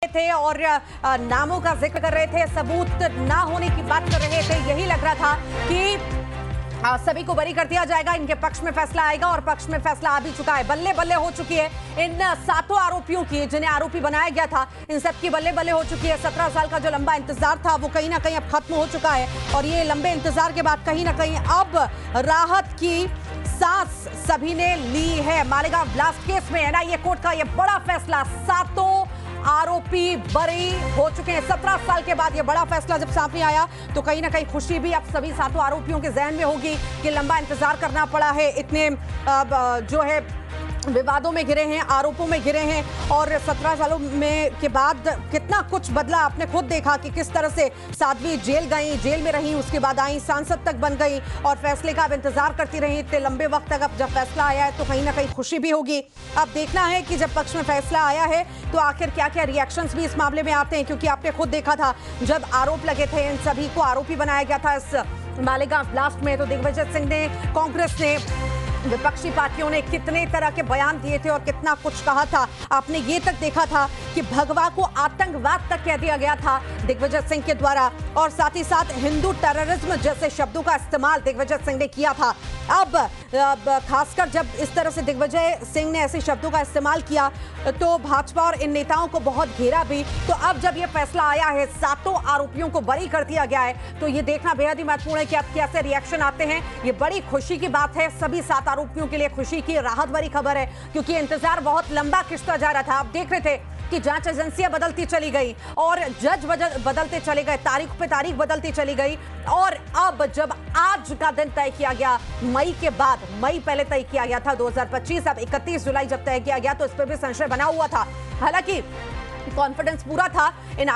थे और नामों का जिक्र कर रहे थे, सबूत ना होने की बात कर रहे थे। यही लग रहा था कि सभी को बरी कर दिया जाएगा, इनके पक्ष में फैसला आएगा और पक्ष में फैसला आ भी चुका है। बल्ले बल्ले हो चुकी है इन 7 आरोपियों की, जिन्हें आरोपी बनाया गया था, इन सब की बल्ले बल्ले हो चुकी है। 17 साल का जो लंबा इंतजार था वो कहीं ना कहीं अब खत्म हो चुका है और ये लंबे इंतजार के बाद कहीं ना कहीं अब राहत की सांस सभी ने ली है। मालेगांव ब्लास्ट केस में एनआईए कोर्ट का ये बड़ा फैसला, 7 आरोपी बरी हो चुके हैं। 17 साल के बाद ये बड़ा फैसला जब सामने आया तो कहीं ना कहीं खुशी भी अब सभी 7 आरोपियों के जहन में होगी कि लंबा इंतजार करना पड़ा है, इतने जो है विवादों में घिरे हैं, आरोपों में घिरे हैं और 17 सालों में के बाद कितना कुछ बदला। आपने खुद देखा कि किस तरह से साध्वी जेल गई, जेल में रही, उसके बाद आई, सांसद तक बन गई और फैसले का अब इंतजार करती रही इतने लंबे वक्त तक। अब जब फैसला आया है तो कहीं ना कहीं खुशी भी होगी। अब देखना है कि जब पक्ष में फैसला आया है तो आखिर क्या क्या रिएक्शंस भी इस मामले में आते हैं, क्योंकि आपने खुद देखा था जब आरोप लगे थे, इन सभी को आरोपी बनाया गया था इस मालेगांव ब्लास्ट में, तो दिग्विजय सिंह ने, कांग्रेस ने, विपक्षी पार्टियों ने कितने तरह के बयान दिए थे और कितना कुछ कहा था। आपने ये तक देखा था कि भगवा को आतंकवाद तक कह दिया गया था दिग्विजय सिंह के द्वारा और साथ ही साथ हिंदू टेररिज्म जैसे शब्दों का इस्तेमाल दिग्विजय सिंह ने किया था। अब खासकर जब इस तरह से दिग्विजय सिंह ने ऐसे शब्दों का इस्तेमाल किया तो भाजपा और इन नेताओं को बहुत घेरा भी। तो अब जब ये फैसला आया है, 7 आरोपियों को बरी कर दिया गया है, तो ये देखना बेहद ही महत्वपूर्ण है कि अब कैसे रिएक्शन आते हैं। ये बड़ी खुशी की बात है, सभी 7 आरोपियों के लिए खुशी की, राहत भरी खबर है, क्योंकि इंतजार बहुत लंबा खिंचता जा रहा था। आप देख रहे थे कि जांच एजेंसियां बदलती चली गई और जज बदलते चले गए, तारीख पे तारीख बदलती चली गई और अब जब आज का दिन तय किया गया, मई के बाद, मई पहले तय किया गया था 2025, अब 31 जुलाई जब तय किया गया तो इस पर भी संशय बना हुआ था। हालांकि कॉन्फिडेंस पूरा था इन